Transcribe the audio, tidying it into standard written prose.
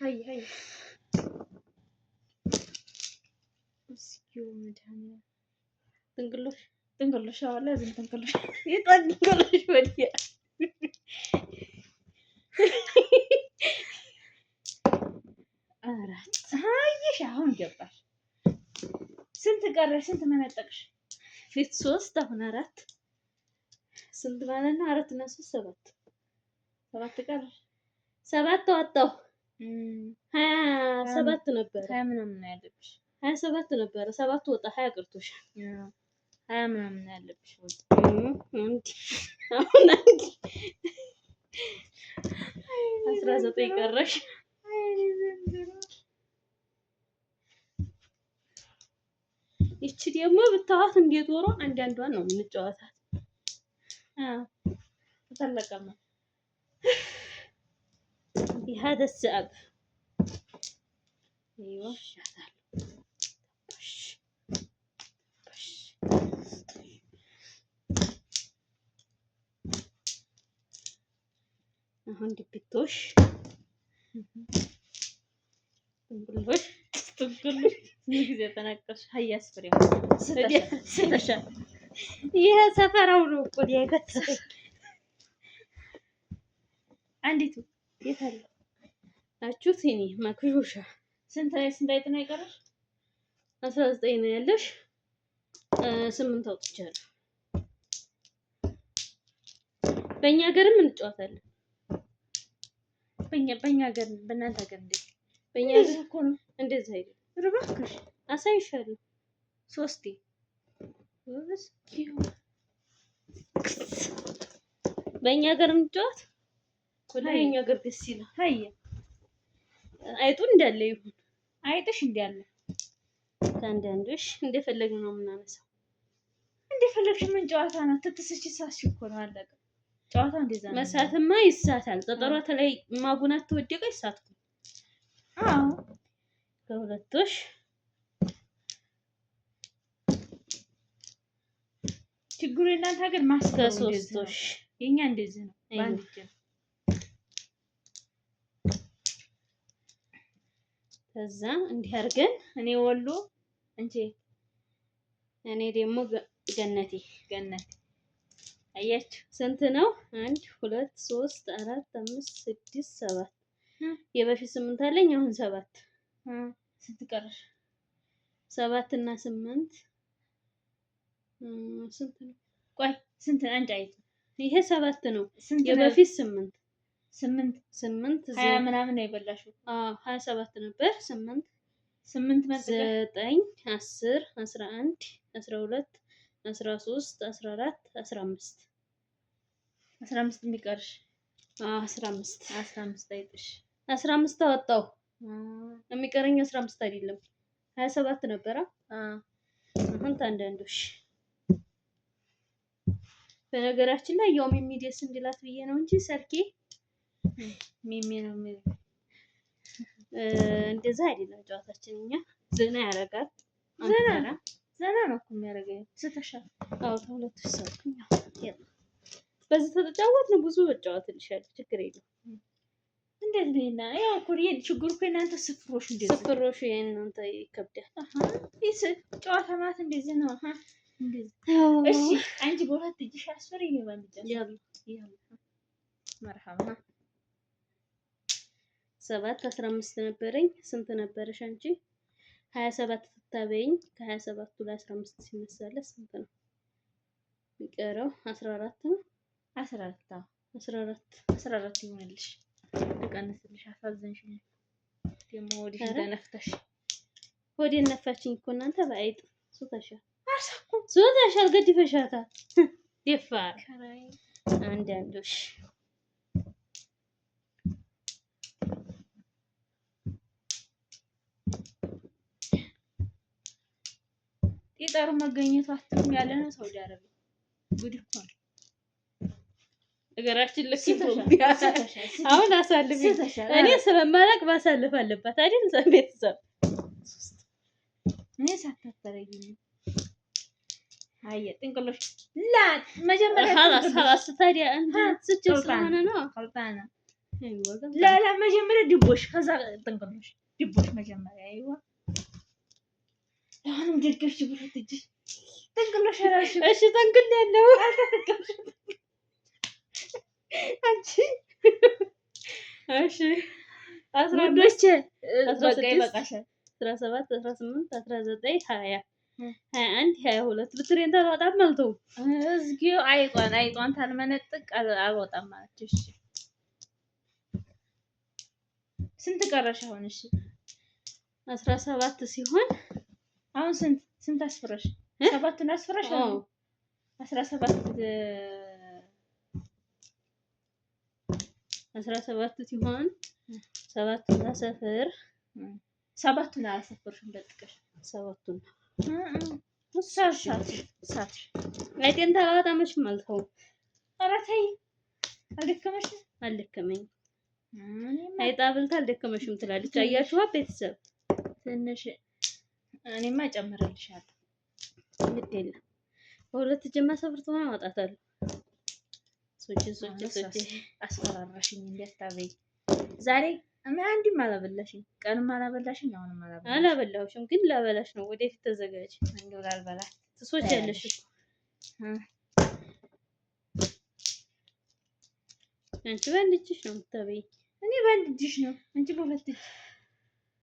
هي مسكين مدهنيا تنقلوش لازم تنقلوش يطنقلوش وديا አራት አየሽ አሁን ገባሽ ስንት ቀረሽ ስንት መነጠቅሽ ፊት 3 አሁን 4 ስንት ማለት ነው 4 እና 3 7 ቀረሽ 7 ወጣው 27 ነበር 20 ምናምን ነው ያለብሽ 27 ነበር 7 ወጣ 20 ቀርቶሻል 20 ምናምን ነው ያለብሽ እንዴ አሁን አንዴ 19 ቀረሽ ይቺ ደግሞ ብታዋት እንዴት ወሮ አንዳንዷን ነው የምንጫወታት ተሰለቀማ هذا السبب ايوه شغال አሁን ድብቶሽ ትንቅልሽ ጊዜ ተናቀሽ ሀያስ ፍሬ ስለሻ ይሄ ሰፈራው ነው እኮ ያገተሽ አንዲቱ የት አለ አቹት እኔ ማክዩሻ ስንት ነው የቀረሽ 19 ነው ያለሽ 8 አውጥቻለሁ በእኛ ሀገርም እንጫወታለን በእኛ ሀገር በእናንተ ሀገር እንዴ በእኛ ሀገር እኮ ነው እንደዛ አይደል ርባክሽ አሳይሻለሁ 3 በእኛ ሀገር እንጫወት ወላሂ ሀገር ደስ ይላል ሀይ አይጡ እንዳለ ይሁን አይጥሽ እንዳለ ከአንዳንዶሽ እንደፈለግን ነው የምናነሳው እንደፈለግሽ ምን ጨዋታ ነው ትትስቺ ሳሽ እኮ ነው አለቀ ጨዋታ እንደዛ ነው መሳትማ ይሳታል ጠጠሯ ላይ ማቡናት ተወደቀ ይሳትኩ አዎ ከሁለቶሽ ችግሩ እናንተ ሀገር ማስከረ ከሶስቶሽ የኛ እንደዚህ ነው ባንድ ጀም ከዛ እንዲህ አድርገን እኔ ወሎ እንጂ እኔ ደግሞ ገነቴ አያችሁ ስንት ነው 1 2 3 4 5 6 7 የበፊት 8 አለኝ አሁን 7 ስንት ቀረሽ 7 እና 8 ስንት ነው ቆይ ስንት አንድ አይት ይሄ 7 ነው የበፊት 8 20 ምናምን ነው የበላሽው 27 ነበር 8 9 10 11 12 13 14 15 የሚቀርሽ 15 አይጥሽ 15 አወጣው የሚቀረኝ 15 አይደለም 27 ነበር አሁን ታንዳንዶሽ በነገራችን ላይ ያው ሚሚ ደስ እንዲላት ብዬ ነው እንጂ ሰርኬ ሚሚ ነው የሚል እንደዛ አይደለም ጨዋታችን እኛ ዘና ያረጋል ዘና ነው እኮ የሚያደርገው ስተሻል ተሁለት ሰውኩኝ በዚህ ተጫወትን ብዙ እጫወትልሻለሁ ችግር የለም እንዴት ነውና ያው እኮ ችግሩ እኮ እናንተ ስፍሮሽ እንደዚህ ስፍሮሽ እናንተ ይከብዳል ይስ ጨዋታ ማለት እንደዚህ ነው እንደዚህ እሺ አንቺ በሁለት እጅሽ አስፈሪ ነው ባንዲጃ ያሉ መርሐባ 7 15 ነበረኝ ስንት ነበርሽ አንቺ 27 ተታበይኝ ከ27 ላይ 15 ሲነሳለ ስንት ነው የሚቀረው 14 ነው 14 ይሆንልሽ ልቀንስልሽ አሳዘንሽኝ ደሞ ወዲህ ተነፍተሽ ወዲህ ነፋችኝ እኮ እናንተ በአይጥ ሱታሻል ገድፈሻታ ይፋር አንዳንዶሽ ጤጠሩ መገኘቱ አትም ያለ ነው ሳውዲ አረቢያ ጉድ እኮ ነው ነገራችን ልክ ኢትዮጵያ አሁን አሳልፊ እኔ ስለማላቅ ማሳለፍ አለባት አይደል ቤተሰብ እኔ ሳታፈረኝ አየ ጥንቅሎሽ ላ መጀመሪያ خلاص ታዲያ እንት ስጭ ስለሆነ ነው خلطانه لا መጀመሪያ ድቦሽ ከዛ ጥንቅሎሽ ድቦሽ መጀመሪያ አይዋ አሁንም ድርገሽ ብረት እጅ ጥንቅሎሽ ራሽ እሺ ጥንቅል ያለው አንቺ እሺ 15 17 18 19 20 21 22 ብትሬን ታወጣም አልተው እዝጊው አይጧን ታልመነጥቅ አልወጣም ማለት እሺ ስንት ቀረሽ አሁን? እሺ 17 ሲሆን አሁን ስንት አስፍረሽ? 7ን አስፍረሽ? አዎ 17 ሲሆን 7ን አሰፍር 7ን አሰፍርሽም በጥቀሽ 7ን ሳት አይጤን ታላወጣመሽም አልተው ኧረ ተይ አልደከመኝ አይጣብልታ አልደከመሽም ትላለች። አያችኋ ቤተሰብ ትንሽ እኔማ ጨምረልሻለሁ። ግድ የለም በሁለት ጀማ ሰፍርት ሆነ አወጣታለሁ። ሶጭ አስፈራራሽኝ እንዲያታበይ ዛሬ አንድም አላበላሽኝ፣ ቀንም አላበላሽኝ፣ አሁንም አላበላሁሽም። ግን ላበላሽ ነው። ወደፊት ተዘጋጅ። እንደው ላልበላት ትሶቻለሽ አንቺ በአንድ እጅሽ ነው የምታበይ። እኔ በአንድ እጅሽ ነው አንቺ በሁለት እጅ